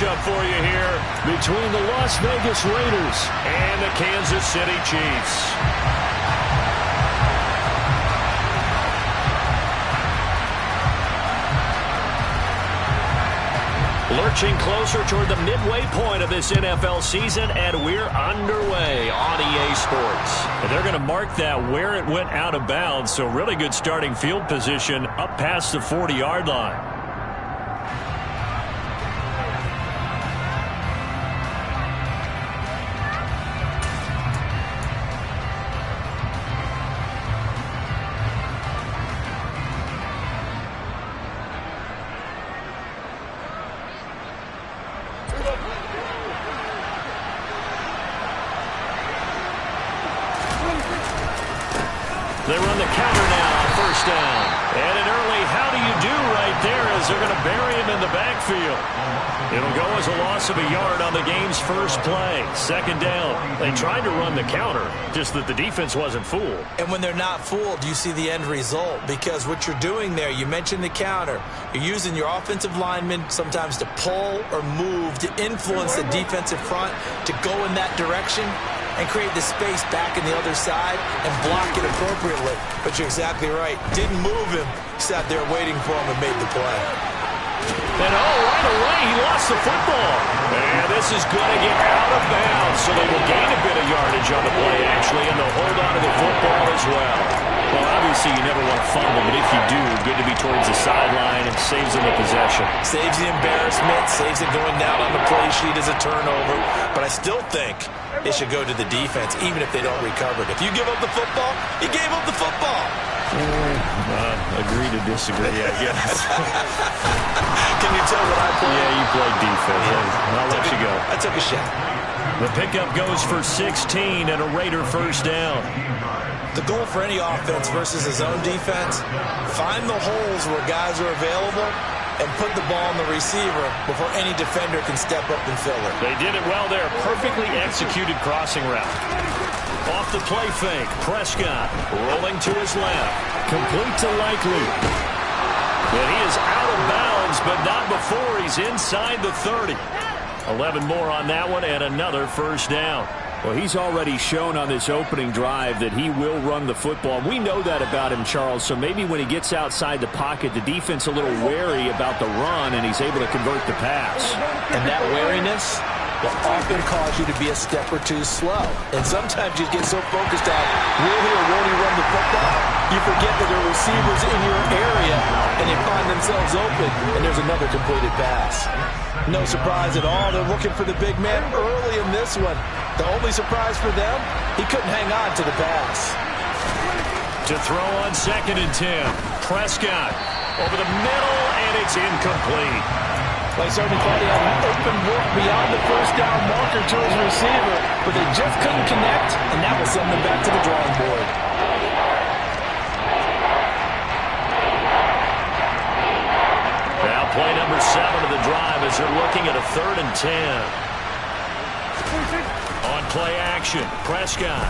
matchup for you here between the Las Vegas Raiders and the Kansas City Chiefs. Lurching closer toward the midway point of this NFL season, and we're underway on EA Sports. And they're going to mark that where it went out of bounds, so really good starting field position up past the 40-yard line. They run the counter now on first down. And an early how do you do right there as they're going to bury him in the backfield. It'll go as a loss of a yard on the game's first play. Second down. They tried to run the counter, just that the defense wasn't fooled. And when they're not fooled, you see the end result. Because what you're doing there, you mentioned the counter. You're using your offensive linemen sometimes to pull or move to influence the defensive front to go in that direction and create the space back in the other side and block it appropriately. But you're exactly right. Didn't move him. Sat there waiting for him and made the play. And right away, he lost the football. And this is going to get out of bounds, so they will gain a bit of yardage on the play, actually, and they'll hold on to the football as well. Well, obviously, you never want to fumble, but if you do, good to be towards the sideline and saves them the possession. Saves the embarrassment, saves it going down on the play sheet as a turnover. But I still think it should go to the defense, even if they don't recover it. If you give up the football, you gave up the football. Agree to disagree, I guess. Can you tell what I play? Yeah, you played defense. Yeah. I'll let you go. I took a shot. The pickup goes for 16 and a Raider first down. The goal for any offense versus his own defense, find the holes where guys are available and put the ball on the receiver before any defender can step up and fill it. They did it well there. Perfectly executed crossing route. Off the play fake, Prescott rolling to his left. Complete to Likely. And he is out of bounds, but not before he's inside the 30. 11 more on that one and another first down. Well, he's already shown on this opening drive that he will run the football. We know that about him, Charles, so maybe when he gets outside the pocket, the defense a little wary about the run, and he's able to convert the pass. And that wariness will often cause you to be a step or two slow. And sometimes you get so focused on will he or won't he run the football, you forget that there are receivers in your area, and they find themselves open, and there's another completed pass. No surprise at all. They're looking for the big man early in this one. The only surprise for them, he couldn't hang on to the pass. To throw on 2nd and 10. Prescott over the middle, and it's incomplete. They certainly thought he had an open look beyond the first down marker to his receiver, but they just couldn't connect, and that will send them back to the drawing board. Now play number 7 of the drive as they're looking at a 3rd and 10. On play action, Prescott.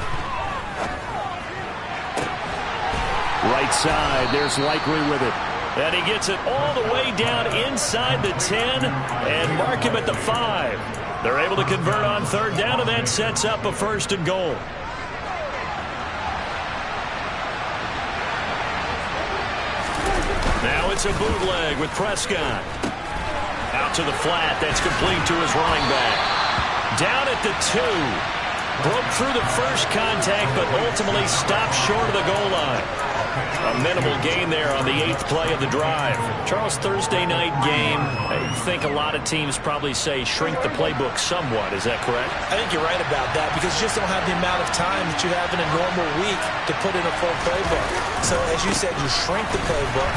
Right side, there's Likely with it. And he gets it all the way down inside the 10 and mark him at the 5. They're able to convert on 3rd down, and that sets up a 1st and goal. Now it's a bootleg with Prescott. Out to the flat, that's complete to his running back. Down at the 2. Broke through the first contact, but ultimately stopped short of the goal line. A minimal gain there on the 8th play of the drive. Charles, Thursday night game, I think a lot of teams probably say shrink the playbook somewhat. Is that correct? I think you're right about that because you just don't have the amount of time that you have in a normal week to put in a full playbook. So as you said, you shrink the playbook,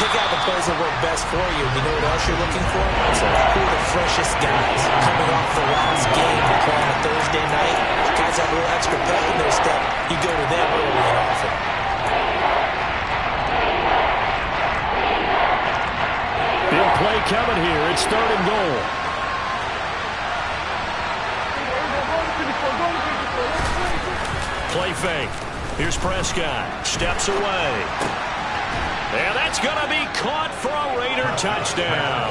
pick out the plays that work best for you. You know what else you're looking for? So who are the freshest guys coming off the last game to play on a Thursday night? Guys have a little extra pep in their step. You go to them early and often. Big play coming here. It's 3rd and goal. Play fake. Here's Prescott. Steps away. And that's going to be caught for a Raider touchdown.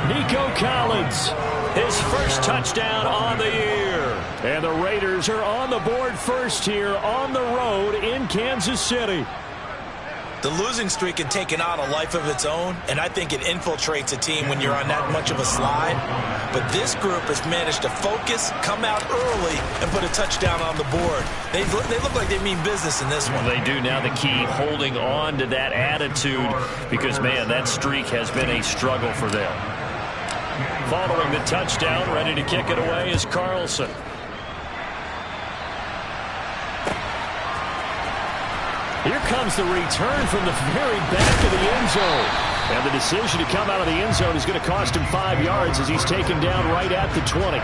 Nico Collins, his first touchdown on the year. And the Raiders are on the board first here on the road in Kansas City. The losing streak had taken on a life of its own, and I think it infiltrates a team when you're on that much of a slide. But this group has managed to focus, come out early, and put a touchdown on the board. They look like they mean business in this one. They do. Now the key, holding on to that attitude, because, man, that streak has been a struggle for them. Following the touchdown, ready to kick it away is Carlson. Here comes the return from the very back of the end zone. And the decision to come out of the end zone is going to cost him 5 yards as he's taken down right at the 20.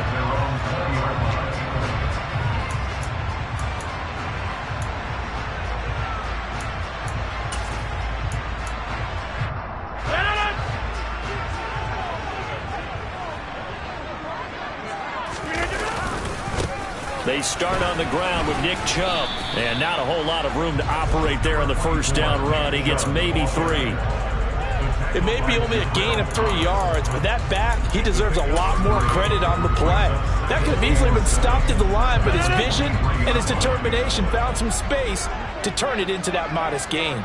They start on the ground with Nick Chubb. And not a whole lot of room to operate there on the first down run. He gets maybe 3. It may be only a gain of 3 yards, but that back, he deserves a lot more credit on the play. That could have easily been stopped at the line, but his vision and his determination found some space to turn it into that modest gain.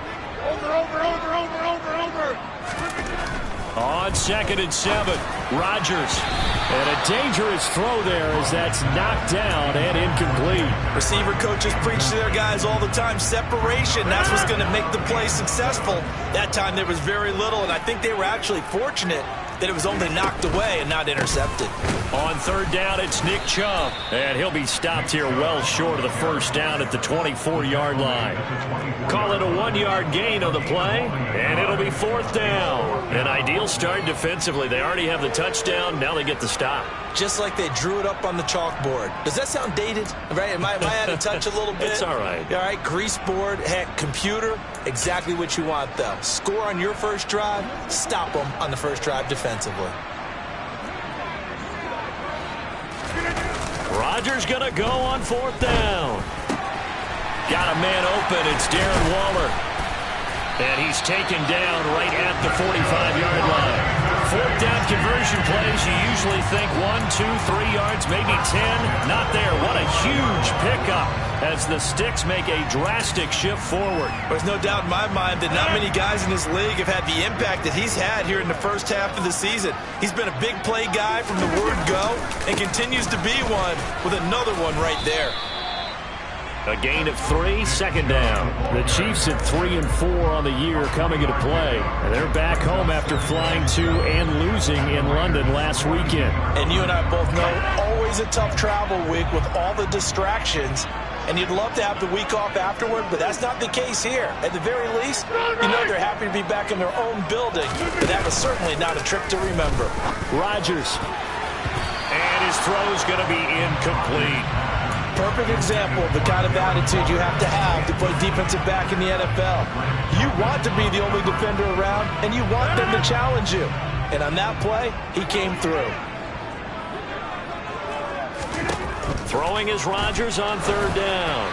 On 2nd and 7, Rodgers. And a dangerous throw there as that's knocked down and incomplete. Receiver coaches preach to their guys all the time, separation. That's what's going to make the play successful. That time there was very little, and I think they were actually fortunate that it was only knocked away and not intercepted. On 3rd down, it's Nick Chubb. And he'll be stopped here well short of the first down at the 24-yard line. Call it a 1-yard gain on the play, and it'll be 4th down. An ideal start defensively. They already have the touchdown. Now they get the stop. Just like they drew it up on the chalkboard. Does that sound dated? Right? Am I out of touch a little bit? It's all right. All right, grease board, heck, computer, exactly what you want, though. Score on your first drive, stop them on the first drive defensively. Rodgers going to go on 4th down. Got a man open. It's Darren Waller. And he's taken down right at the 45-yard line. 4th down conversion plays, you usually think 1, 2, 3 yards, maybe 10. Not there. What a huge pickup as the Sticks make a drastic shift forward. There's no doubt in my mind that not many guys in this league have had the impact that he's had here in the first half of the season. He's been a big play guy from the word go and continues to be one with another one right there. A gain of 3, 2nd down. The Chiefs at 3 and 4 on the year coming into play. And they're back home after flying to and losing in London last weekend. And you and I both know, always a tough travel week with all the distractions. And you'd love to have the week off afterward, but that's not the case here. At the very least, you know they're happy to be back in their own building. But that was certainly not a trip to remember. Rodgers. And his throw's going to be incomplete. Perfect example of the kind of attitude you have to play defensive back in the NFL. You want to be the only defender around, and you want them to challenge you. And on that play, he came through. Throwing is Rodgers on 3rd down.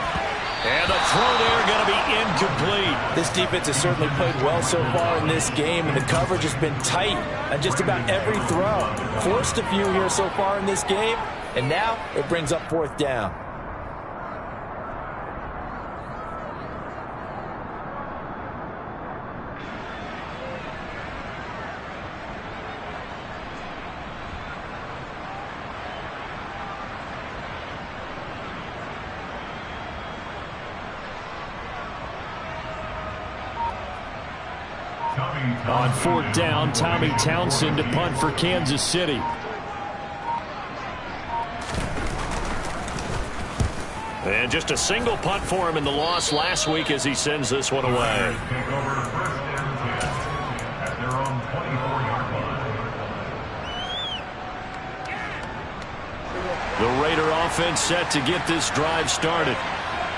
And the throw there going to be incomplete. This defense has certainly played well so far in this game, and the coverage has been tight on just about every throw. Forced a few here so far in this game, and now it brings up 4th down. On 4th down, Tommy Townsend to punt for Kansas City. And just a single punt for him in the loss last week as he sends this one away. The Raider offense set to get this drive started.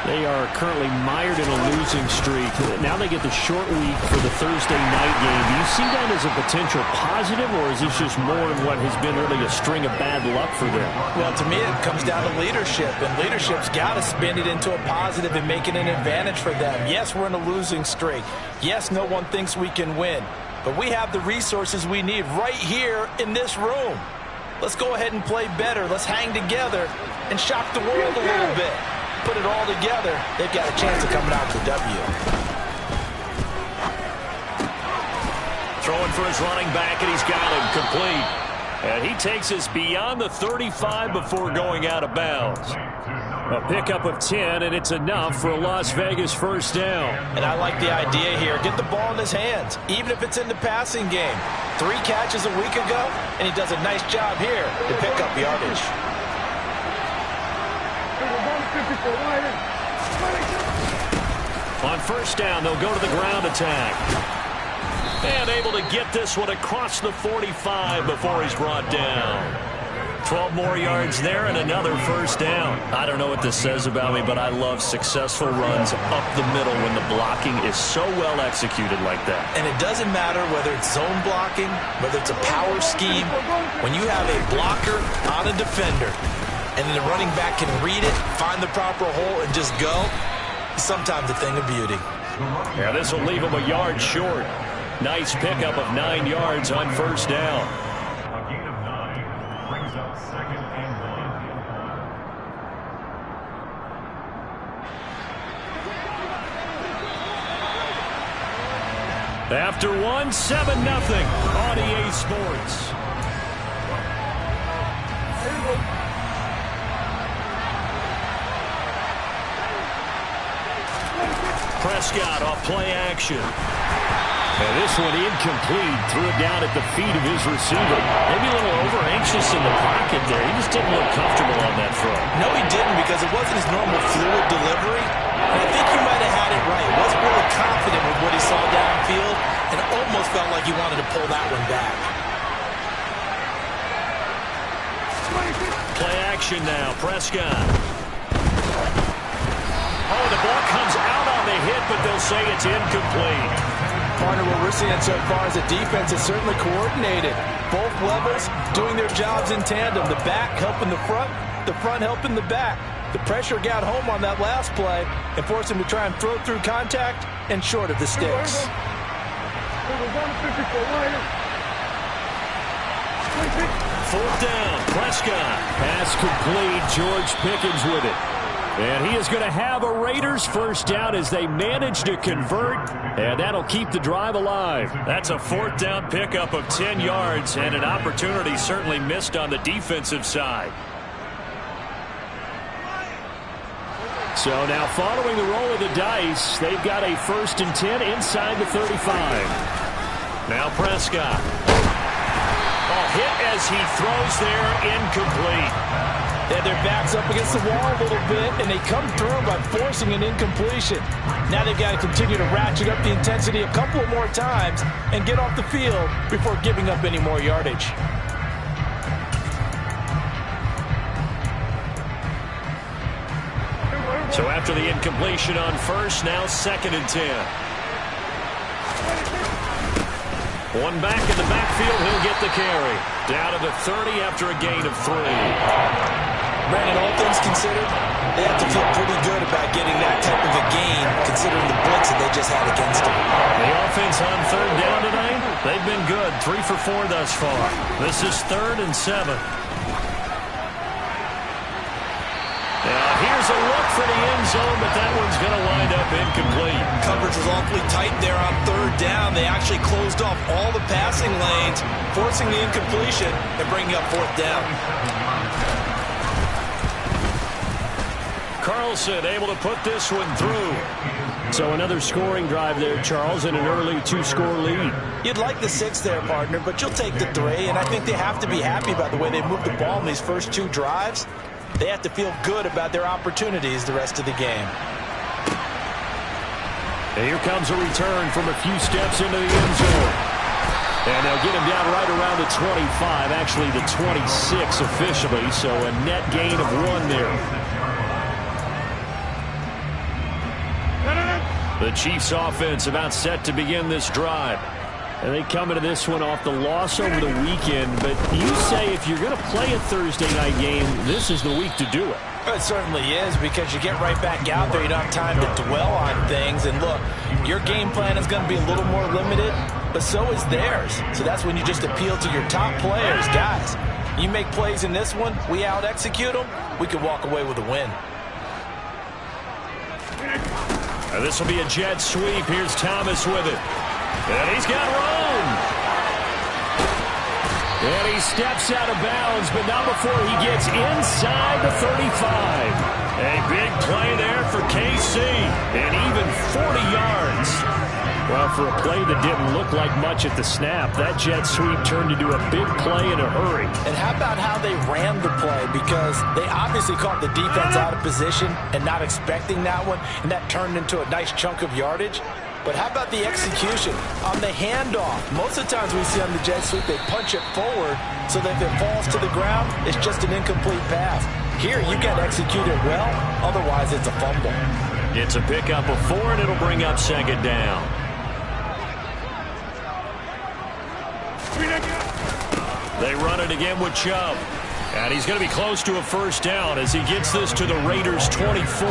They are currently mired in a losing streak. Now they get the short week for the Thursday night game. Do you see that as a potential positive, or is this just more of what has been really a string of bad luck for them? Well, to me, it comes down to leadership, and leadership's got to spin it into a positive and make it an advantage for them. Yes, we're in a losing streak. Yes, no one thinks we can win. but we have the resources we need right here in this room. Let's go ahead and play better. Let's hang together and shock the world a little bit. Put it all together, they've got a chance of coming out with the W. Throwing for his running back, and he's got him complete. And he takes us beyond the 35 before going out of bounds. A pickup of 10, and it's enough for a Las Vegas first down. And I like the idea here. Get the ball in his hands, even if it's in the passing game. 3 catches a week ago, and he does a nice job here to pick up yardage. On first down, they'll go to the ground attack. And able to get this one across the 45 before he's brought down. 12 more yards there and another first down. I don't know what this says about me, but I love successful runs up the middle when the blocking is so well executed like that. And it doesn't matter whether it's zone blocking, whether it's a power scheme. When you have a blocker on a defender, and then the running back can read it, find the proper hole, and just go, sometimes a thing of beauty. Yeah, this will leave him a yard short. Nice pickup of 9 yards on first down. After 1, 7-0 on EA Sports. Prescott off play action. And this one incomplete. Threw it down at the feet of his receiver. Maybe a little over-anxious in the pocket there. He just didn't look comfortable on that throw. No, he didn't, because it wasn't his normal fluid delivery. And I think he might have had it right. He wasn't really confident with what he saw downfield, and it almost felt like he wanted to pull that one back. Play action now. Prescott. Oh, the ball comes out on the hit, but they'll say it's incomplete. Partner, what we're seeing so far is the defense is certainly coordinated. Both levels doing their jobs in tandem. The back helping the front helping the back. The pressure got home on that last play and forced him to try and throw through contact and short of the sticks. Fourth down, Prescott. Pass complete. George Pickens with it. And he is going to have a Raiders first down as they manage to convert, and that'll keep the drive alive. That's a fourth down pickup of 10 yards, and an opportunity certainly missed on the defensive side. So now following the roll of the dice, they've got a 1st and 10 inside the 35. Now Prescott. Oh, hit as he throws there, incomplete. They had their backs up against the wall a little bit, and they come through by forcing an incompletion. Now they've got to continue to ratchet up the intensity a couple of more times and get off the field before giving up any more yardage. So after the incompletion on first, now 2nd and 10. One back in the backfield, he'll get the carry. Down to the 30 after a gain of 3. Brandon, all things considered, they have to feel pretty good about getting that type of a gain, considering the blitz that they just had against them. The offense on 3rd down tonight, they've been good. 3 for 4 thus far. This is 3rd and 7. Now here's a look for the end zone, but that one's going to wind up incomplete. Coverage was awfully tight there on 3rd down. They actually closed off all the passing lanes, forcing the incompletion and bringing up 4th down. Carlson able to put this one through. So another scoring drive there, Charles, and an early 2-score lead. You'd like the 6 there, partner, but you'll take the 3, and I think they have to be happy about the way they moved the ball in these first 2 drives. They have to feel good about their opportunities the rest of the game. And here comes a return from a few steps into the end zone. And they'll get him down right around the 25, actually the 26 officially, so a net gain of 1 there. The Chiefs offense about set to begin this drive. And they come into this one off the loss over the weekend. But you say if you're going to play a Thursday night game, this is the week to do it. It certainly is, because you get right back out there. You don't have time to dwell on things. And look, your game plan is going to be a little more limited. but so is theirs. So that's when you just appeal to your top players. Guys, you make plays in this one, we out-execute them, we can walk away with a win. This will be a jet sweep. Here's Thomas with it. And he's got room. And he steps out of bounds, but not before he gets inside the 35. A big play there for KC. And even 40 yards. Well, for a play that didn't look like much at the snap, that jet sweep turned into a big play in a hurry. And how about how they ran the play? Because they obviously caught the defense out of position and not expecting that one, and that turned into a nice chunk of yardage. But how about the execution on the handoff? Most of the times we see on the jet sweep, they punch it forward so that if it falls to the ground, it's just an incomplete pass. Here, you got to execute it well, otherwise it's a fumble. It's a pickup of 4, and it'll bring up second down. They run it again with Chubb. And he's going to be close to a first down as he gets this to the Raiders' 24.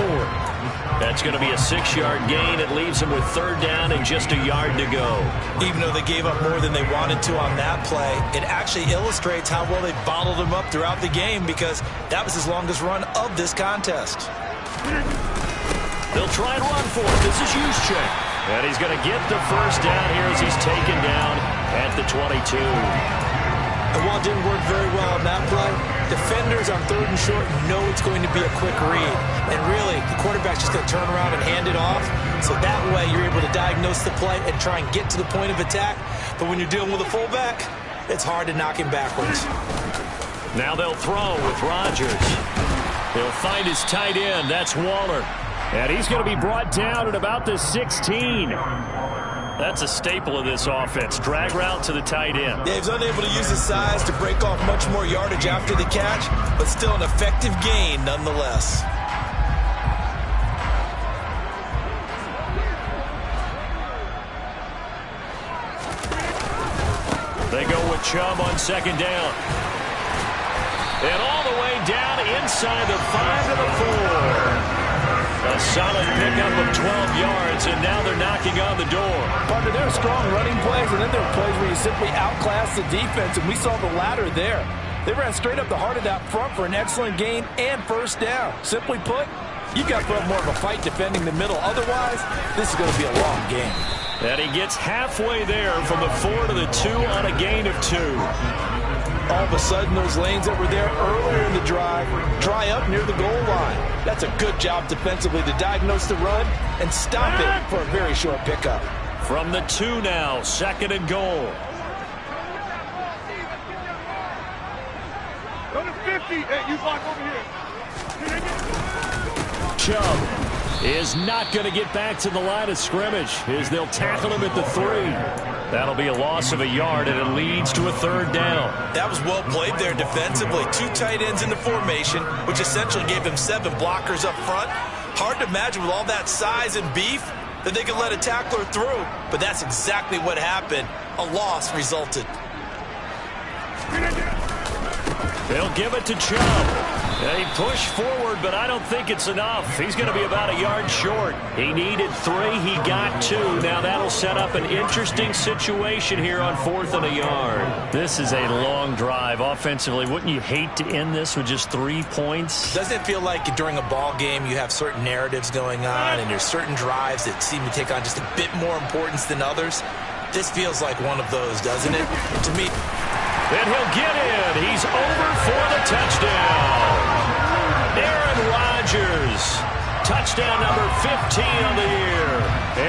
That's going to be a 6-yard gain. It leaves him with third down and just a yard to go. Even though they gave up more than they wanted to on that play, it actually illustrates how well they bottled him up throughout the game because that was his longest run of this contest. They'll try and run for it. This is Juszczyk. And he's going to get the first down here as he's taken down at the 22. And while it didn't work very well on that play, defenders on 3rd and short know it's going to be a quick read. And really, the quarterback's just going to turn around and hand it off. So that way, you're able to diagnose the play and try and get to the point of attack. But when you're dealing with a fullback, it's hard to knock him backwards. Now they'll throw with Rodgers. He'll find his tight end. That's Waller. And he's going to be brought down at about the 16. That's a staple of this offense. Drag route to the tight end. Yeah, he's unable to use his size to break off much more yardage after the catch, but still an effective gain nonetheless. They go with Chubb on second down. And all the way down inside the 5 to the 4. A solid pickup of 12 yards, and now they're knocking on the door. Partner, there are strong running plays, and then there are plays where you simply outclass the defense, and we saw the latter there. They ran straight up the heart of that front for an excellent gain and first down. Simply put, you've got to put up more of a fight defending the middle. Otherwise, this is going to be a long game. And he gets halfway there from the 4 to the 2 on a gain of 2. All of a sudden, those lanes that were there earlier in the drive dry up near the goal line. That's a good job defensively to diagnose the run and stop it for a very short pickup. From the 2 now, 2nd and goal. Go to 50. Hey, you block over here. Chubb is not going to get back to the line of scrimmage as they'll tackle him at the 3. That'll be a loss of a yard, and it leads to a third down. That was well played there defensively. 2 tight ends in the formation, which essentially gave them 7 blockers up front. Hard to imagine with all that size and beef that they could let a tackler through. But that's exactly what happened. A loss resulted. They'll give it to Chubb. He pushed forward, but I don't think it's enough. He's going to be about a yard short. He needed 3. He got 2. Now that'll set up an interesting situation here on 4th and a yard. This is a long drive offensively. Wouldn't you hate to end this with just 3 points? Doesn't it feel like during a ball game you have certain narratives going on and there's certain drives that seem to take on just a bit more importance than others? This feels like one of those, doesn't it? To me. And he'll get in. He's over for the touchdown. Aaron Rodgers. Touchdown number 15 on the year.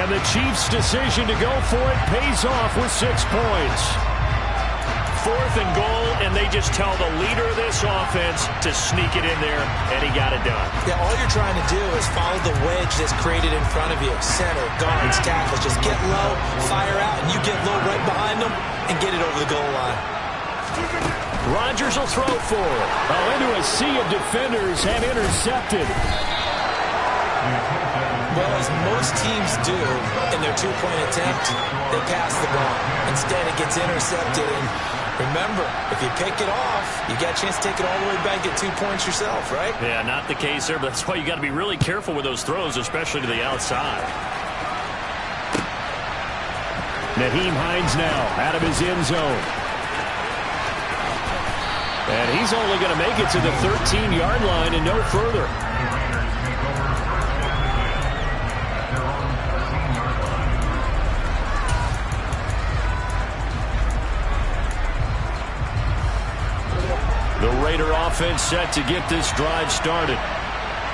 And the Chiefs' decision to go for it pays off with 6 points. 4th and goal, and they just tell the leader of this offense to sneak it in there, and he got it done. Yeah, all you're trying to do is follow the wedge that's created in front of you. Center, guards, tackles. Just get low, fire out, and you get low right behind them and get it over the goal line. Rodgers will throw for it. Oh, into a sea of defenders and intercepted. Well, as most teams do in their 2-point attempt, they pass the ball. Instead, it gets intercepted. And remember, if you pick it off, you got a chance to take it all the way back, get 2 points yourself, right? Yeah, not the case there, but that's why you got to be really careful with those throws, especially to the outside. Nyheim Hines now out of his end zone. And he's only going to make it to the 13-yard line and no further. The Raider offense set to get this drive started.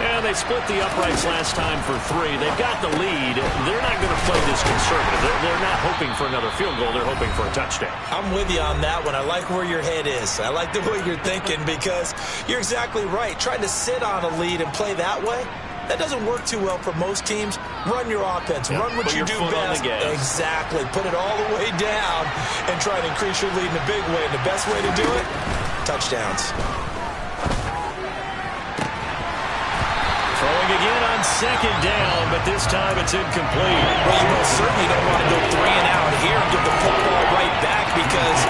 And they split the uprights last time for 3. They've got the lead. They're not going to play this conservative. They're not hoping for another field goal. They're hoping for a touchdown. I'm with you on that one. I like where your head is. I like the way you're thinking because you're exactly right. Trying to sit on a lead and play that way, that doesn't work too well for most teams. Run your offense. Run what you do best. Exactly. Put it all the way down and try to increase your lead in a big way. And the best way to do it, touchdowns. Throwing again on second down, but this time it's incomplete. Well, you most certainly don't want to go 3 and out here and give the football right back because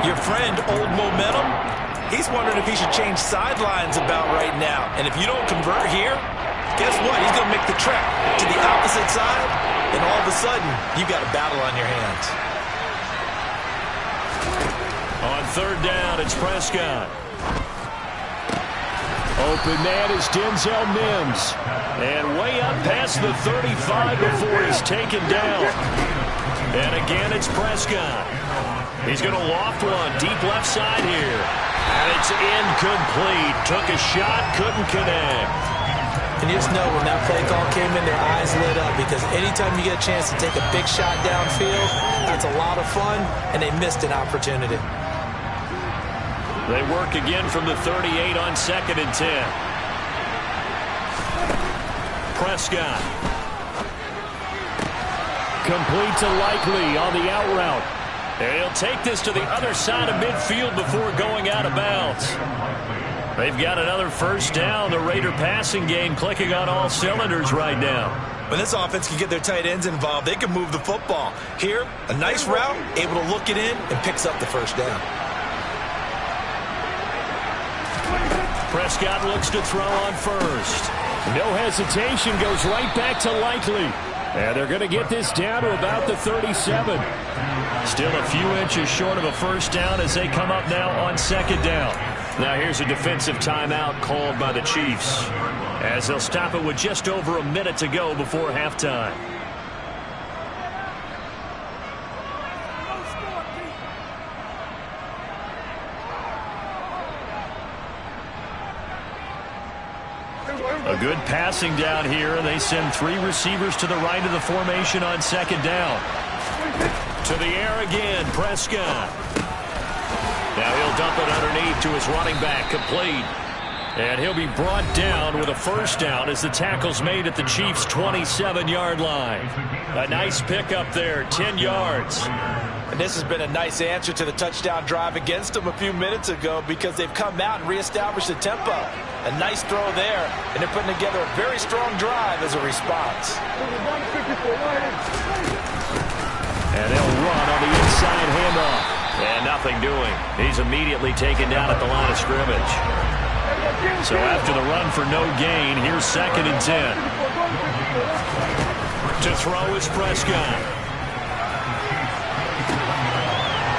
your friend, Old Momentum, he's wondering if he should change sidelines about right now. And if you don't convert here, guess what? He's going to make the trek to the opposite side, and all of a sudden, you've got a battle on your hands. On third down, it's Prescott. Open man is Denzel Mims. And way up past the 35 before he's taken down. And again, it's Prescott. He's going to loft one deep left side here. And it's incomplete. Took a shot, couldn't connect. And you just know when that play call came in, their eyes lit up because anytime you get a chance to take a big shot downfield, that's a lot of fun, and they missed an opportunity. They work again from the 38 on 2nd and 10. Prescott. Complete to Likely on the out route. And he'll take this to the other side of midfield before going out of bounds. They've got another first down. The Raider passing game clicking on all cylinders right now. When this offense can get their tight ends involved, they can move the football. Here, a nice route, able to look it in, and picks up the first down. Prescott looks to throw on first. No hesitation, goes right back to Likely. And they're going to get this down to about the 37. Still a few inches short of a first down as they come up now on 2nd down. Now here's a defensive timeout called by the Chiefs, as they'll stop it with just over a minute to go before halftime. A good passing down here, and they send 3 receivers to the right of the formation on 2nd down. To the air again, Prescott. Now he'll dump it underneath to his running back, complete. And he'll be brought down with a first down as the tackle's made at the Chiefs' 27-yard line. A nice pickup there, 10 yards. And this has been a nice answer to the touchdown drive against them a few minutes ago because they've come out and reestablished the tempo. A nice throw there, and they're putting together a very strong drive as a response. And they'll run on the inside handoff. And nothing doing. He's immediately taken down at the line of scrimmage. So after the run for no gain, here's 2nd and 10. To throw is Prescott.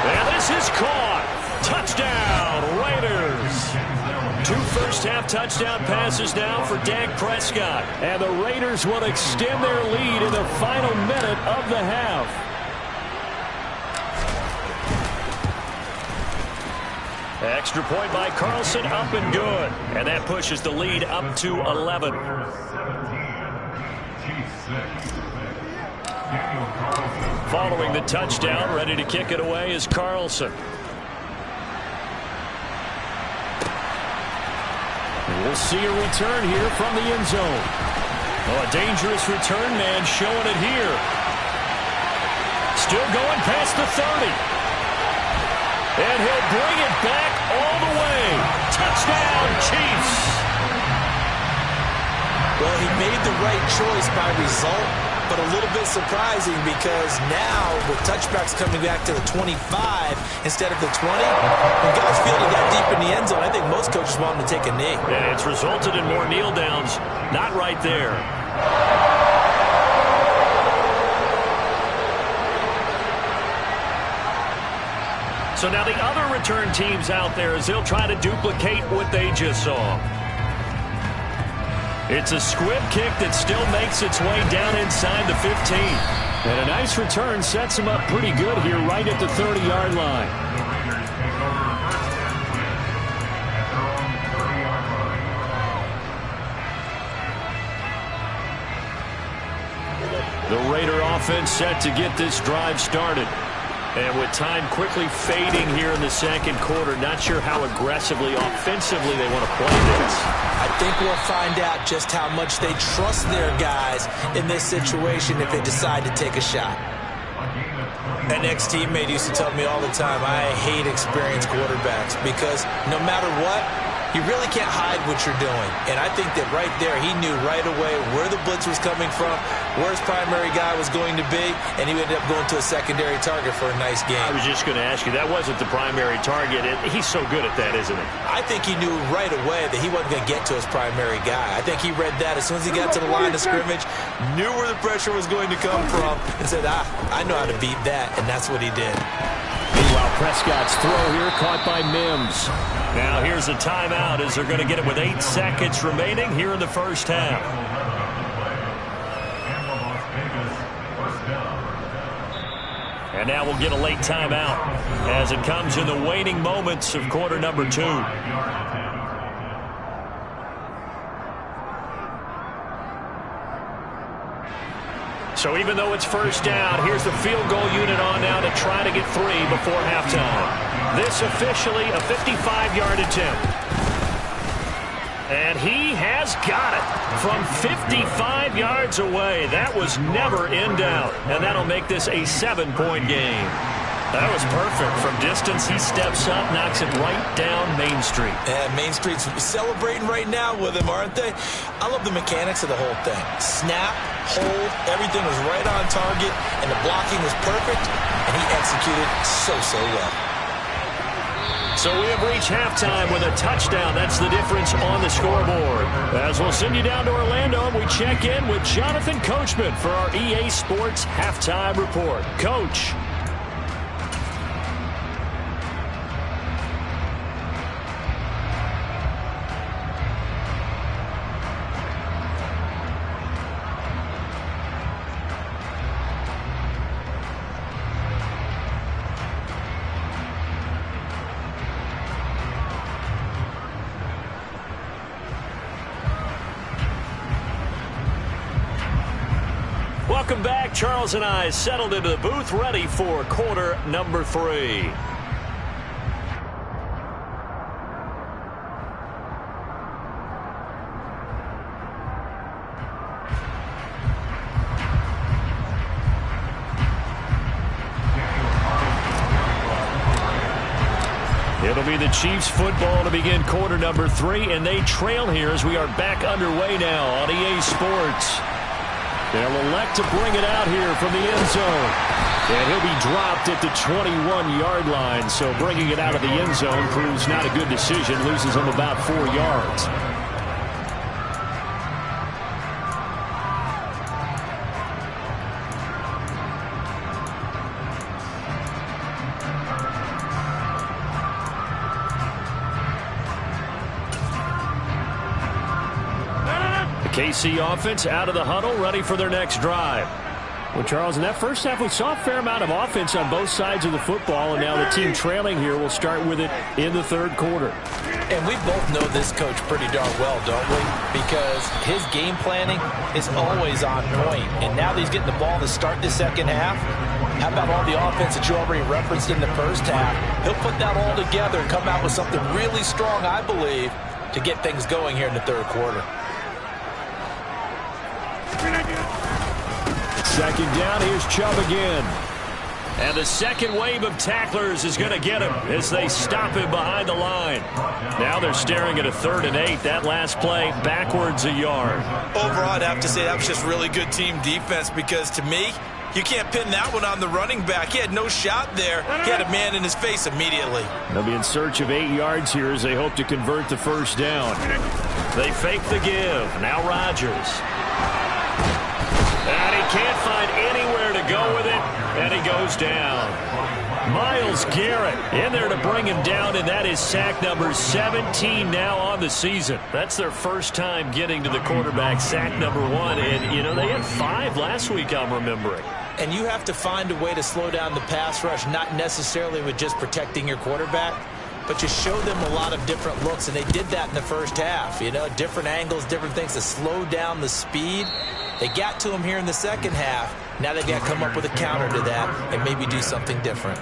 And this is caught. Touchdown, Raiders. 2 first-half touchdown passes now for Dak Prescott. And the Raiders will extend their lead in the final minute of the half. Extra point by Carlson, up and good. And that pushes the lead up to 11. Following the touchdown, ready to kick it away is Carlson. We'll see a return here from the end zone. Oh, a dangerous return man showing it here. Still going past the 30. And he'll bring it back all the way. Touchdown, Chiefs. Well, he made the right choice by result, but a little bit surprising because now with touchbacks coming back to the 25 instead of the 20, when guys fielded that deep in the end zone, I think most coaches want him to take a knee. And it's resulted in more kneel downs. Not right there. So now the other return teams out there as they'll try to duplicate what they just saw. It's a squib kick that still makes its way down inside the 15. And a nice return sets him up pretty good here right at the 30-yard line. The Raider offense set to get this drive started. And with time quickly fading here in the second quarter, not sure how aggressively, offensively they want to play this. I think we'll find out just how much they trust their guys in this situation if they decide to take a shot. An ex-teammate used to tell me all the time, I hate experienced quarterbacks because no matter what, you really can't hide what you're doing. And I think that right there, he knew right away where the blitz was coming from, where his primary guy was going to be, and he ended up going to a secondary target for a nice game. I was just going to ask you, that wasn't the primary target. He's so good at that, isn't he? I think he knew right away that he wasn't going to get to his primary guy. I think he read that as soon as he got to the line of scrimmage, knew where the pressure was going to come from, and said, I know how to beat that, and that's what he did. Meanwhile, Prescott's throw here caught by Mims. Now here's a timeout as they're going to get it with 8 seconds remaining here in the first half. And now we'll get a late timeout as it comes in the waning moments of quarter number 2. So even though it's first down, here's the field goal unit on now to try to get 3 before halftime. This officially a 55-yard attempt. And he has got it from 55 yards away. That was never in doubt. And that'll make this a 7-point game. That was perfect. From distance, he steps up, knocks it right down Main Street. And Main Street's celebrating right now with him, aren't they? I love the mechanics of the whole thing. Snap, hold, everything was right on target, and the blocking was perfect, and he executed so well. So we have reached halftime with a touchdown. That's the difference on the scoreboard. As we'll send you down to Orlando, we check in with Jonathan Coachman for our EA Sports Halftime Report. Coach. Welcome back. Charles and I settled into the booth, ready for quarter number 3. It'll be the Chiefs football to begin quarter number 3, and they trail here as we are back underway now on EA Sports. They'll elect to bring it out here from the end zone. And he'll be dropped at the 21-yard line. So bringing it out of the end zone proves not a good decision. Loses him about 4 yards. KC offense out of the huddle, ready for their next drive. Well, Charles, in that first half, we saw a fair amount of offense on both sides of the football, and now the team trailing here will start with it in the third quarter. And we both know this coach pretty darn well, don't we? Because his game planning is always on point. And now that he's getting the ball to start the second half, how about all the offense that you already referenced in the first half? He'll put that all together and come out with something really strong, I believe, to get things going here in the third quarter. Second down, here's Chubb again. And the second wave of tacklers is going to get him as they stop him behind the line. Now they're staring at a 3rd and 8. That last play backwards a yard. Overall, I'd have to say that was just really good team defense because to me, you can't pin that one on the running back. He had no shot there. He had a man in his face immediately. They'll be in search of 8 yards here as they hope to convert the first down. They fake the give. Now Rodgers. And he can't find anywhere to go with it, and he goes down. Myles Garrett in there to bring him down, and that is sack number 17 now on the season. That's their first time getting to the quarterback, sack number 1. And, you know, they had 5 last week, I'm remembering. And you have to find a way to slow down the pass rush, not necessarily with just protecting your quarterback, but you show them a lot of different looks, and they did that in the first half. You know, different angles, different things to slow down the speed. They got to him here in the second half. Now they've got to come up with a counter to that and maybe do something different.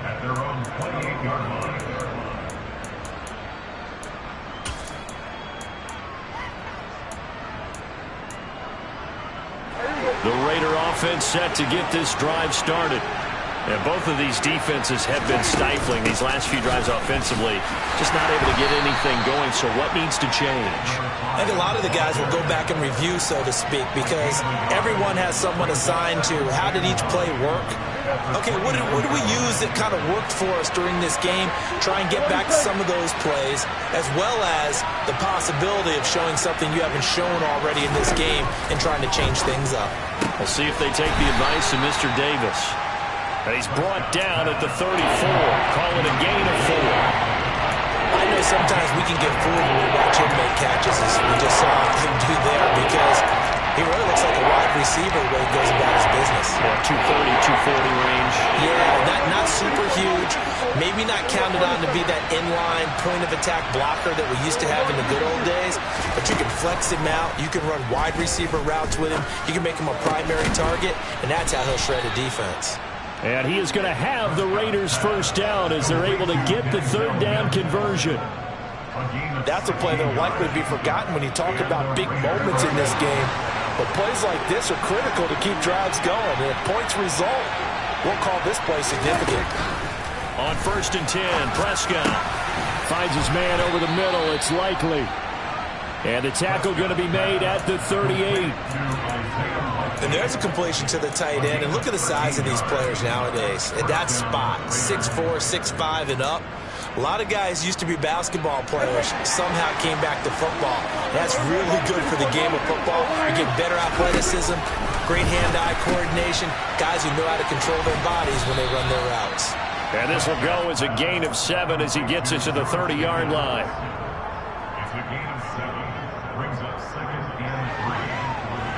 The Raider offense set to get this drive started. And both of these defenses have been stifling these last few drives offensively. Just not able to get anything going, so what needs to change? I think a lot of the guys will go back and review, so to speak, because everyone has someone assigned to how did each play work. Okay, what did we use that kind of worked for us during this game? Try and get back to some of those plays, as well as the possibility of showing something you haven't shown already in this game and trying to change things up. We'll see if they take the advice of Mr. Davis. And he's brought down at the 34. Call it a gain of 4. I know sometimes we can get fooled when we watch him make catches, as we just saw him do there, because he really looks like a wide receiver the way he goes about his business. Yeah, 230, 240 range. Yeah, not super huge. Maybe not counted on to be that inline point-of-attack blocker that we used to have in the good old days, but you can flex him out. You can run wide receiver routes with him. You can make him a primary target, and that's how he'll shred a defense. And he is going to have the Raiders first down as they're able to get the third down conversion. That's a play that will likely be forgotten when you talk about big moments in this game. But plays like this are critical to keep drives going. And if points result, we'll call this play significant. On 1st and 10, Prescott finds his man over the middle. It's likely. And the tackle going to be made at the 38. And there's a completion to the tight end. And look at the size of these players nowadays. At that spot, 6'4", 6'5", and up. A lot of guys used to be basketball players, somehow came back to football. That's really good for the game of football. You get better athleticism, great hand-eye coordination, guys who know how to control their bodies when they run their routes. And this will go as a gain of 7 as he gets it to the 30-yard line. It's a gain of 7. Brings up 2nd and 3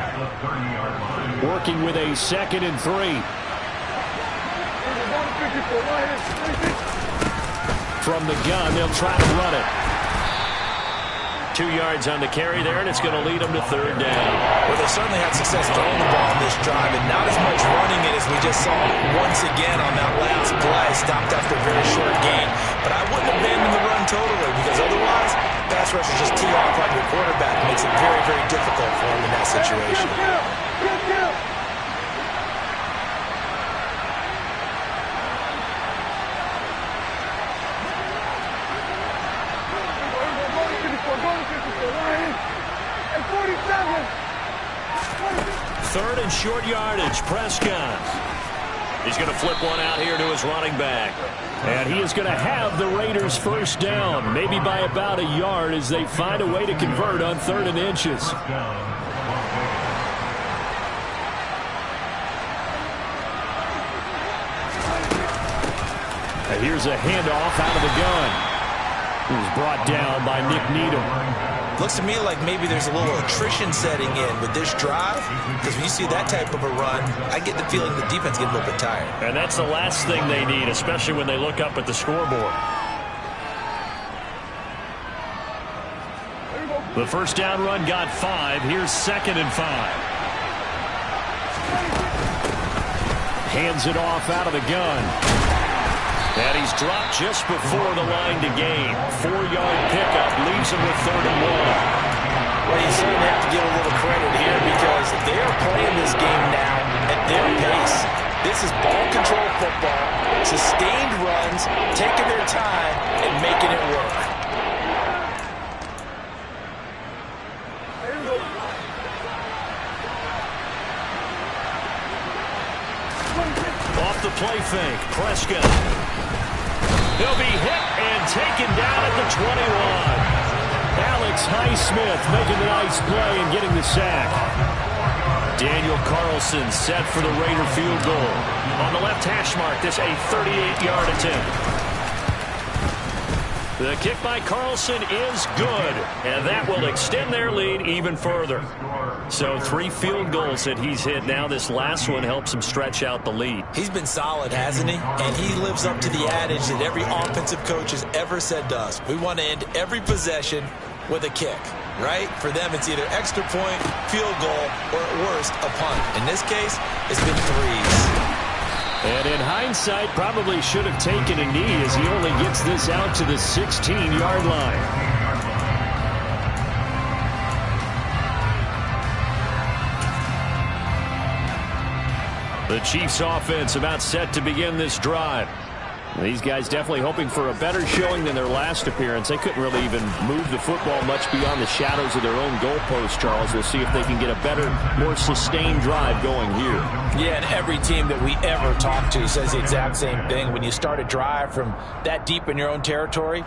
at the 30-yard line. Working with a 2nd and 3. From the gun, they'll try to run it. 2 yards on the carry there, and it's going to lead them to 3rd down. Well, they certainly had success throwing the ball in this drive, and not as much running it as we just saw once again on that last play. Stopped after a very short gain. But I wouldn't abandon the run totally, because otherwise, pass rushers just tee off on your quarterback. It makes it very, very difficult for him in that situation. Third and short yardage, Prescott. He's going to flip one out here to his running back. And he is going to have the Raiders first down, maybe by about a yard as they find a way to convert on 3rd and inches. And here's a handoff out of the gun. He was brought down by Nick Needham. Looks to me like maybe there's a little attrition setting in with this drive, because when you see that type of a run, I get the feeling the defense gets a little bit tired. And that's the last thing they need, especially when they look up at the scoreboard. The first down run got 5. Here's 2nd and 5. Hands it off out of the gun. And he's dropped just before the line to gain. 4-yard pickup leaves him with 3rd and 1. Well, you certainly have to give a little credit here, because they are playing this game now at their pace. This is ball control football, sustained runs, taking their time and making it work. Off the play fake, Prescott. He'll be hit and taken down at the 21. Alex Highsmith making the nice play and getting the sack. Daniel Carlson set for the Raider field goal. On the left hash mark, this a 38-yard attempt. The kick by Carlson is good, and that will extend their lead even further. So 3 field goals that he's hit now. This last one helps him stretch out the lead. He's been solid, hasn't he? And he lives up to the adage that every offensive coach has ever said to us. We want to end every possession with a kick, right? For them, it's either extra point, field goal, or at worst, a punt. In this case, it's been 3s. And in hindsight, probably should have taken a knee as he only gets this out to the 16-yard line. The Chiefs offense about set to begin this drive. These guys definitely hoping for a better showing than their last appearance. They couldn't really even move the football much beyond the shadows of their own goalpost, Charles. We'll see if they can get a better, more sustained drive going here. Yeah, and every team that we ever talk to says the exact same thing. When you start a drive from that deep in your own territory,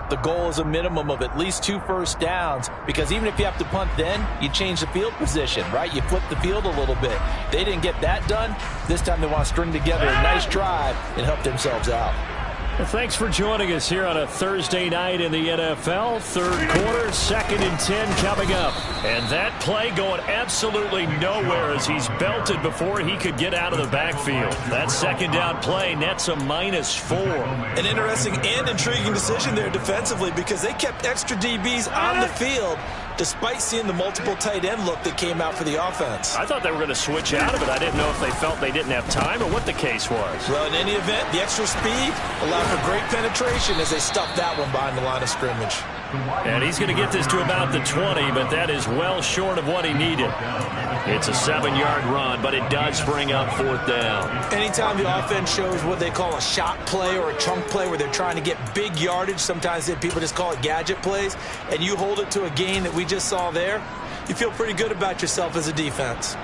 the goal is a minimum of at least 2 first downs, because even if you have to punt then, you change the field position, right? You flip the field a little bit. They didn't get that done. This time they want to string together a nice drive and help themselves out. Well, thanks for joining us here on a Thursday night in the NFL. Third quarter, 2nd and 10 coming up. And that play going absolutely nowhere as he's belted before he could get out of the backfield. That second down play nets a -4. An interesting and intriguing decision there defensively, because they kept extra DBs on the field despite seeing the multiple tight end look that came out for the offense. I thought they were going to switch out of it. I didn't know if they felt they didn't have time or what the case was. Well, in any event, the extra speed allowed for great penetration as they stuffed that one behind the line of scrimmage. And he's going to get this to about the 20, but that is well short of what he needed. It's a 7-yard run, but it does bring up 4th down. Anytime the offense shows what they call a shot play or a chunk play where they're trying to get big yardage, sometimes people just call it gadget plays, and you hold it to a gain that we just saw there, you feel pretty good about yourself as a defense.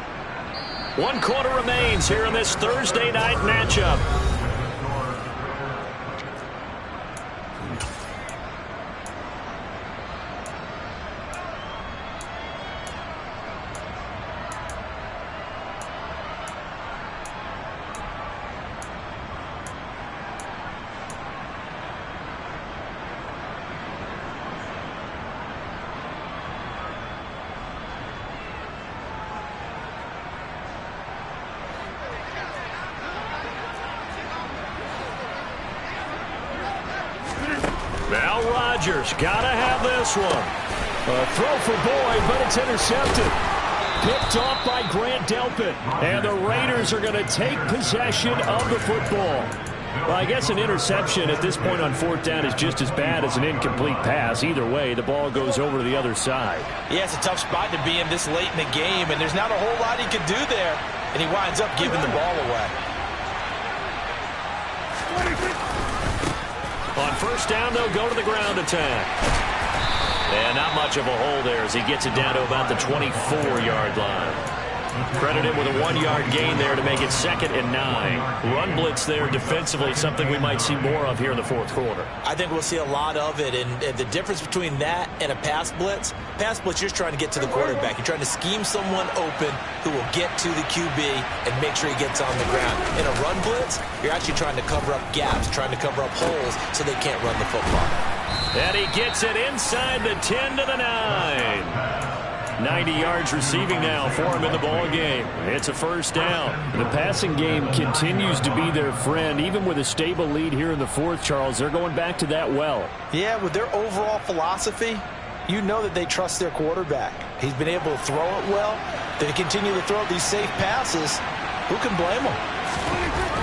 1 quarter remains here in this Thursday night matchup. Now Rodgers gotta have this one. A throw for Boyd, but it's intercepted. Picked off by Grant Delpit. And the Raiders are going to take possession of the football. Well, I guess an interception at this point on 4th down is just as bad as an incomplete pass. Either way, the ball goes over to the other side. Yeah, it's a tough spot to be in this late in the game, and there's not a whole lot he could do there, and he winds up giving the ball away. On 1st down, they'll go to the ground attack. And not much of a hole there as he gets it down to about the 24-yard line. Credit him with a 1-yard gain there to make it 2nd and 9. Run blitz there defensively, something we might see more of here in the 4th quarter. I think we'll see a lot of it, and the difference between that and a pass blitz, you're trying to get to the quarterback. You're trying to scheme someone open who will get to the QB and make sure he gets on the ground. In a run blitz, you're actually trying to cover up gaps, trying to cover up holes so they can't run the football. And he gets it inside the 10 to the 9. 90 yards receiving now for him in the ball game. It's a 1st down. The passing game continues to be their friend. Even with a stable lead here in the 4th, Charles, they're going back to that well. Yeah, with their overall philosophy, you know that they trust their quarterback. He's been able to throw it well. They continue to throw these safe passes. Who can blame them?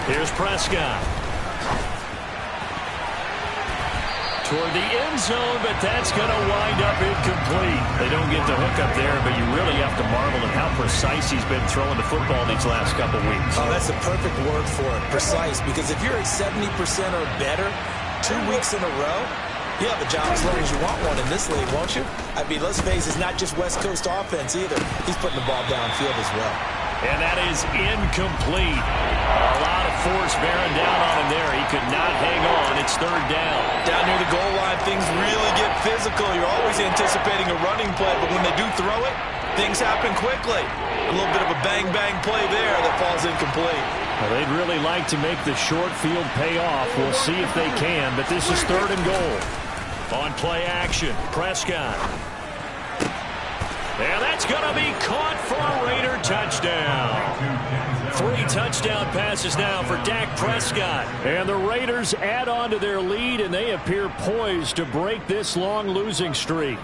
Here's Prescott. Toward the end zone, but that's going to wind up incomplete. They don't get the hook up there, but you really have to marvel at how precise he's been throwing the football these last couple weeks. Oh, that's the perfect word for it, precise, because if you're at 70% or better 2 weeks in a row, you have a job as long as you want one in this league, won't you? I mean, let's face it, it's not just West Coast offense either. He's putting the ball downfield as well. And that is incomplete. A lot of force bearing down on him there. He could not hang on. It's 3rd down. Down near the goal line, things really get physical. You're always anticipating a running play, but when they do throw it, things happen quickly. A little bit of a bang-bang play there that falls incomplete. Well, they'd really like to make the short field pay off. We'll see if they can, but this is 3rd and goal. On play action, Prescott. And that's going to be caught for a Raider touchdown. 3 touchdown passes now for Dak Prescott. And the Raiders add on to their lead, and they appear poised to break this long losing streak.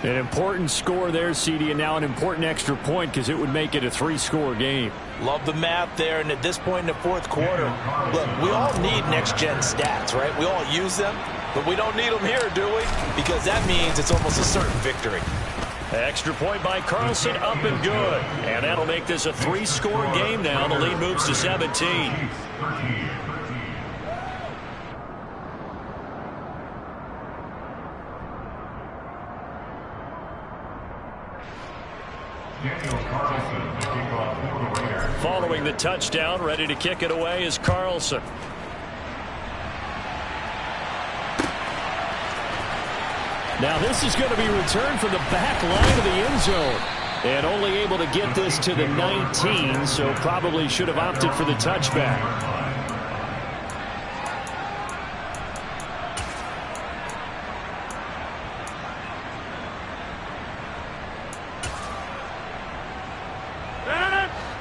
An important score there, CD, and now an important extra point because it would make it a 3-score game. Love the math there, and at this point in the 4th quarter, look, we all need next-gen stats, right? We all use them, but we don't need them here, do we? Because that means it's almost a certain victory. Extra point by Carlson, up and good. And that'll make this a 3-score game now. The lead moves to 17. Following the touchdown, ready to kick it away is Carlson. Now this is going to be returned from the back line of the end zone. And only able to get this to the 19, so probably should have opted for the touchback.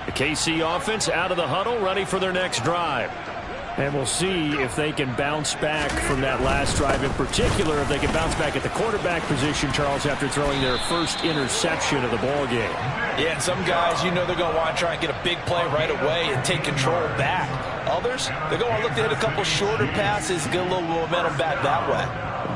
The KC offense out of the huddle, ready for their next drive. And we'll see if they can bounce back from that last drive, in particular if they can bounce back at the quarterback position, Charles, after throwing their first interception of the ball game. Yeah, and some guys, you know they're going to want to try and get a big play right away and take control back. Others, they're going to look to hit a couple shorter passes, get a little momentum back that way.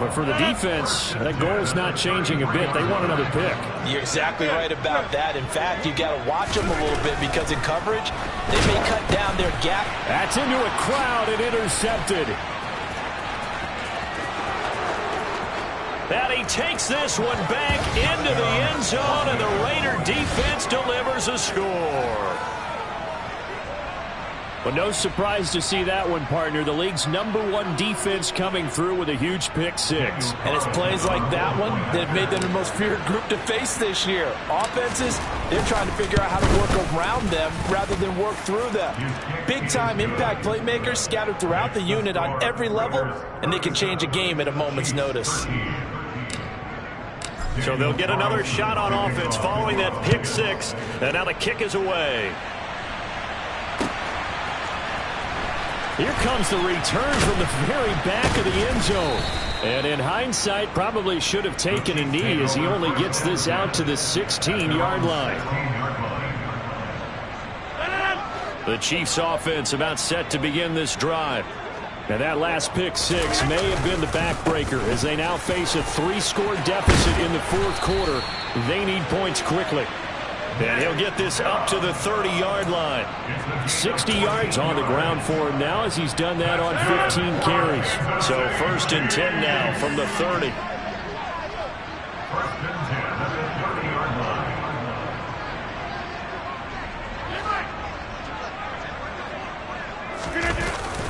But for the defense, that goal's not changing a bit. They want another pick. You're exactly right about that. In fact, you've got to watch them a little bit because in coverage, they may cut down their gap. That's into a crowd and intercepted. And he takes this one back into the end zone, and the Raider defense delivers a score. Well, no surprise to see that one, partner. The league's #1 defense coming through with a huge pick-6. And it's plays like that one that have made them the most feared group to face this year. Offenses, they're trying to figure out how to work around them rather than work through them. Big-time impact playmakers scattered throughout the unit on every level, and they can change a game at a moment's notice. So they'll get another shot on offense following that pick-6, and now the kick is away. Here comes the return from the very back of the end zone. And in hindsight, probably should have taken a knee as he only gets this out to the 16-yard line. The Chiefs offense about set to begin this drive. And that last pick-6 may have been the backbreaker as they now face a 3-score deficit in the 4th quarter. They need points quickly. And he'll get this up to the 30-yard line. 60 yards on the ground for him now as he's done that on 15 carries. So 1st and 10 now from the 30.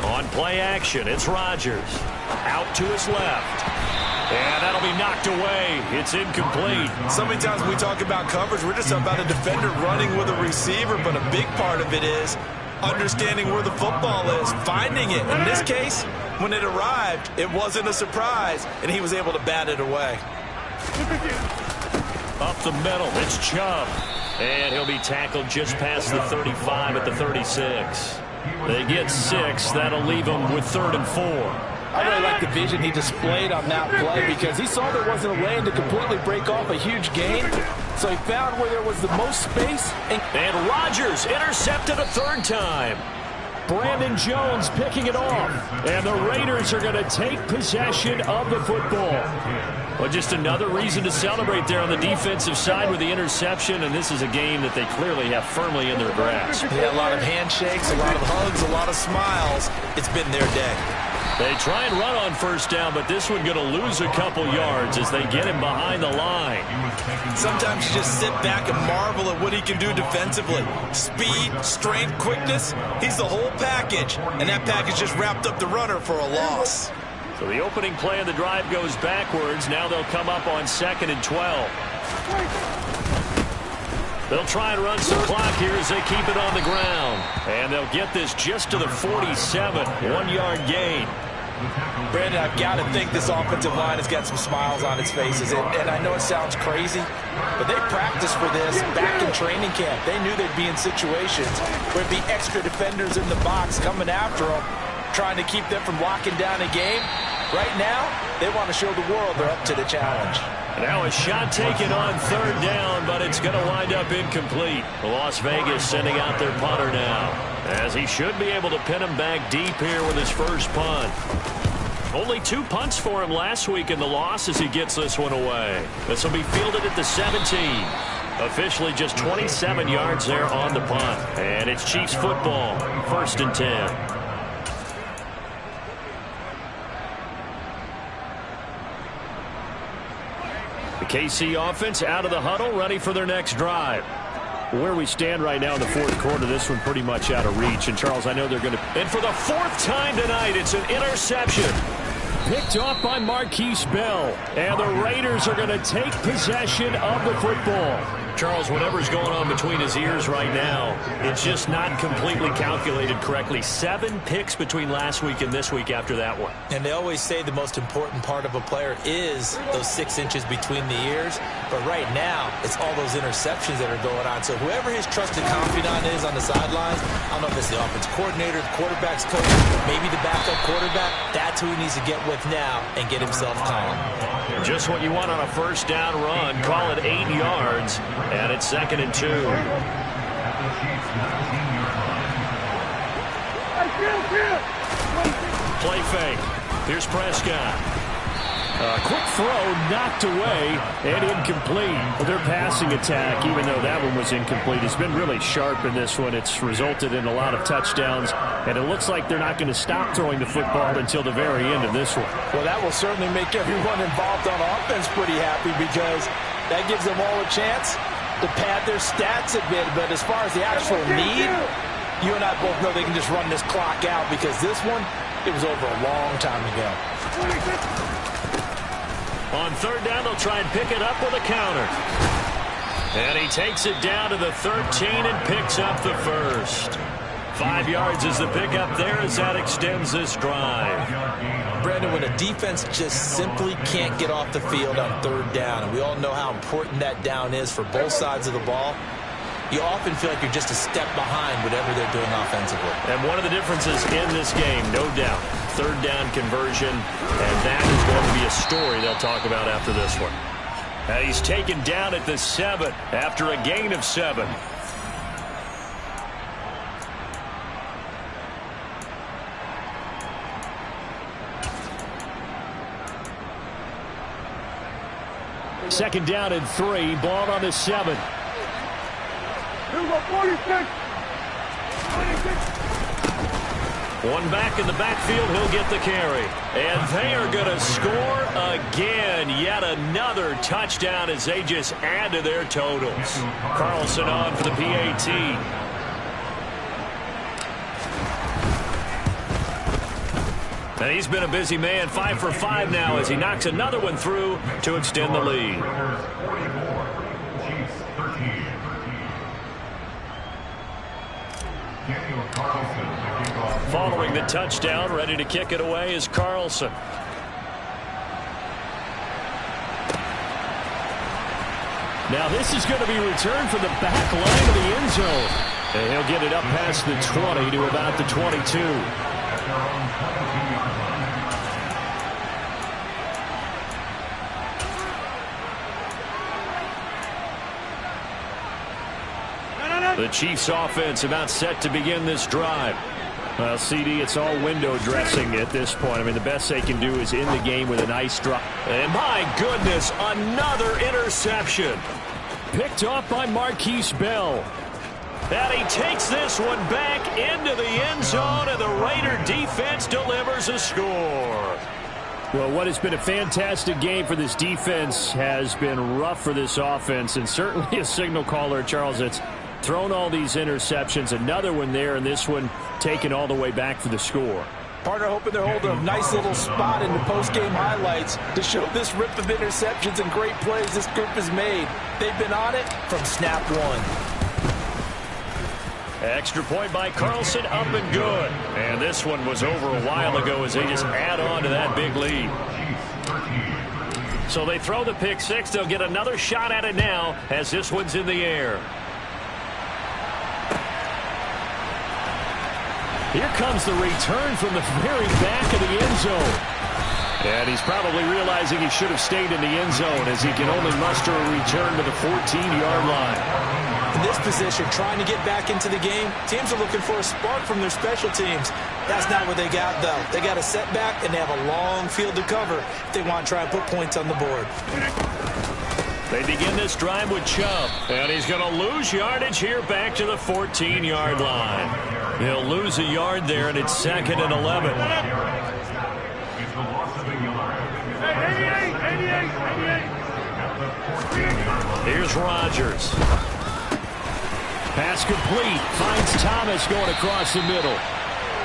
On play action, it's Rodgers. Out to his left. And that'll be knocked away. It's incomplete. So many times when we talk about coverage, we're just about a defender running with a receiver, but a big part of it is understanding where the football is, finding it. In this case, when it arrived, it wasn't a surprise, and he was able to bat it away. Up the middle, it's Chubb. And he'll be tackled just past the 35 at the 36. They get 6. That'll leave them with 3rd and 4. I really like the vision he displayed on that play because he saw there wasn't a lane to completely break off a huge gain. So he found where there was the most space. And Rodgers intercepted a 3rd time. Brandon Jones picking it off. And the Raiders are going to take possession of the football. Well, just another reason to celebrate there on the defensive side with the interception, and this is a game that they clearly have firmly in their grasp. Yeah, a lot of handshakes, a lot of hugs, a lot of smiles. It's been their day. They try and run on 1st down, but this one going to lose a couple yards as they get him behind the line. Sometimes you just sit back and marvel at what he can do defensively. Speed, strength, quickness, he's the whole package. And that package just wrapped up the runner for a loss. So the opening play of the drive goes backwards. Now they'll come up on 2nd and 12. They'll try and run some clock here as they keep it on the ground. And they'll get this just to the 47. 1-yard gain. Brandon, I've got to think this offensive line has got some smiles on its faces. And I know it sounds crazy, but they practiced for this back in training camp. They knew they'd be in situations where there'd be extra defenders in the box coming after them, trying to keep them from locking down a game. Right now, they want to show the world they're up to the challenge. Now a shot taken on 3rd down, but it's going to wind up incomplete. Las Vegas sending out their punter now, as he should be able to pin him back deep here with his first punt. Only 2 punts for him last week in the loss as he gets this one away. This will be fielded at the 17. Officially just 27 yards there on the punt. And it's Chiefs football, 1st and 10. The KC offense out of the huddle, ready for their next drive. Where we stand right now in the 4th quarter, this one pretty much out of reach. And, Charles, I know they're going to... And for the 4th time tonight, it's an interception. Picked off by Marquise Bell. And the Raiders are going to take possession of the football. Charles, whatever's going on between his ears right now, it's just not completely calculated correctly. 7 picks between last week and this week after that one. And they always say the most important part of a player is those 6 inches between the ears. But right now, it's all those interceptions that are going on. So whoever his trusted confidant is on the sidelines, I don't know if it's the offense coordinator, the quarterback's coach, maybe the backup quarterback, that's who he needs to get with now and get himself calm. Just what you want on a 1st down run. Call it 8 yards. And it's 2nd and 2. Play fake. Here's Prescott. Quick throw, knocked away, and incomplete. Well, their passing attack, even though that one was incomplete, has been really sharp in this one. It's resulted in a lot of touchdowns, and it looks like they're not going to stop throwing the football until the very end of this one. Well, that will certainly make everyone involved on offense pretty happy, because that gives them all a chance to pad their stats a bit. But as far as the actual need, you and I both know they can just run this clock out, because this one, it was over a long time ago. On 3rd down, they'll try and pick it up with a counter. And he takes it down to the 13 and picks up the 1st. 5 yards is the pickup there as that extends this drive. Brandon, when a defense just simply can't get off the field on 3rd down, and we all know how important that down is for both sides of the ball, you often feel like you're just a step behind whatever they're doing offensively. And one of the differences in this game, no doubt, 3rd down conversion, and that is going to be a story they'll talk about after this one. And he's taken down at the 7 after a gain of 7. Second down and 3, ball on the 7. Here's a 46. One back in the backfield, he'll get the carry. And they are going to score again. Yet another touchdown as they just add to their totals. Carlson on for the PAT. And he's been a busy man, 5 for 5 now as he knocks another one through to extend the lead. Following the touchdown, ready to kick it away is Carlson. Now this is going to be returned from the back line of the end zone. And he'll get it up past the 20 to about the 22. The Chiefs offense about set to begin this drive. Well, CD, it's all window dressing at this point. I mean, the best they can do is end the game with a nice drop. And my goodness, another interception. Picked off by Marquise Bell. And he takes this one back into the end zone, and the Raider defense delivers a score. Well, what has been a fantastic game for this defense has been rough for this offense, and certainly a signal caller, Charles, that's thrown all these interceptions. Another one there, and this one taken all the way back for the score. Partner hoping they're holding a nice little spot in the post-game highlights to show this rip of interceptions and great plays this group has made. They've been on it from snap one. Extra point by Carlson, up and good. And this one was over a while ago as they just add on to that big lead. So they throw the pick six. They'll get another shot at it now as this one's in the air. Here comes the return from the very back of the end zone. And he's probably realizing he should have stayed in the end zone as he can only muster a return to the 14-yard line. In this position, trying to get back into the game, teams are looking for a spark from their special teams. That's not what they got, though. They got a setback, and they have a long field to cover if they want to try and put points on the board. They begin this drive with Chubb, and he's going to lose yardage here back to the 14-yard line. He'll lose a yard there, and it's 2nd and 11. It's the loss of a yard. 88. Here's Rodgers. Pass complete. Finds Thomas going across the middle.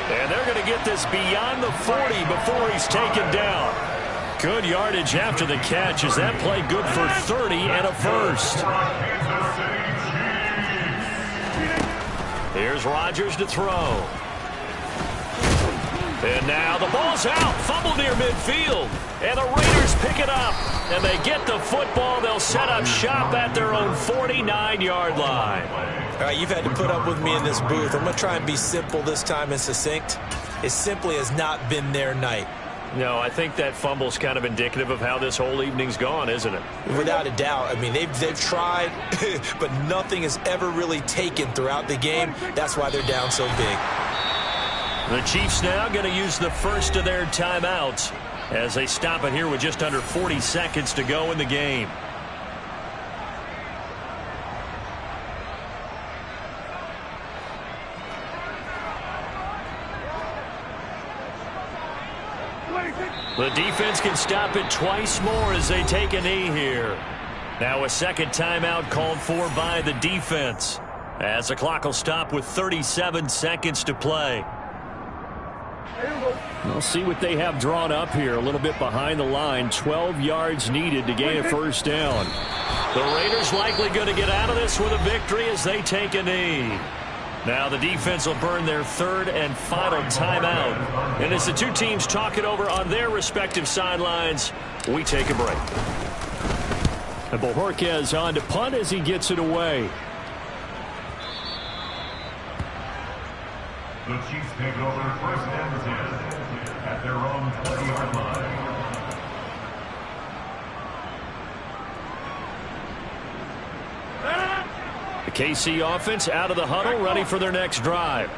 And they're going to get this beyond the 40 before he's taken down. Good yardage after the catch. Is that play good for 30 and a first? Here's Rodgers to throw. And now the ball's out. Fumble near midfield. And the Raiders pick it up. And they get the football. They'll set up shop at their own 49-yard line. All right, you've had to put up with me in this booth. I'm going to try and be simple this time and succinct. It simply has not been their night. No, I think that fumble's kind of indicative of how this whole evening's gone, isn't it? Without a doubt. I mean, they've tried, but nothing has ever really taken throughout the game. That's why they're down so big. The Chiefs now going to use the first of their timeouts as they stop it here with just under 40 seconds to go in the game. The defense can stop it twice more as they take a knee here. Now a second timeout called for by the defense as the clock will stop with 37 seconds to play. We'll see what they have drawn up here. A little bit behind the line. 12 yards needed to gain a first down. The Raiders likely going to get out of this with a victory as they take a knee. Now the defense will burn their third and final timeout. And as the two teams talk it over on their respective sidelines, we take a break. And Bojorquez on to punt as he gets it away. The Chiefs take over 1st and 10 at their own 20-yard line. The KC offense out of the huddle, ready for their next drive.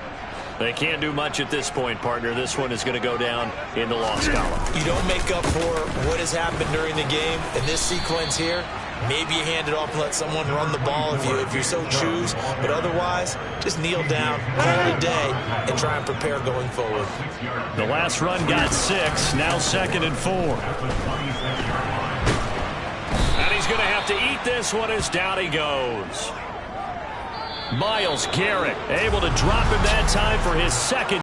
They can't do much at this point, partner. This one is going to go down in the loss column. You don't make up for what has happened during the game. In this sequence here, maybe you hand it off and let someone run the ball if you so choose. But otherwise, just kneel down, call it a day, and try and prepare going forward. The last run got 6, now 2nd and 4. And he's going to have to eat this one as down he goes. Myles Garrett able to drop him that time for his second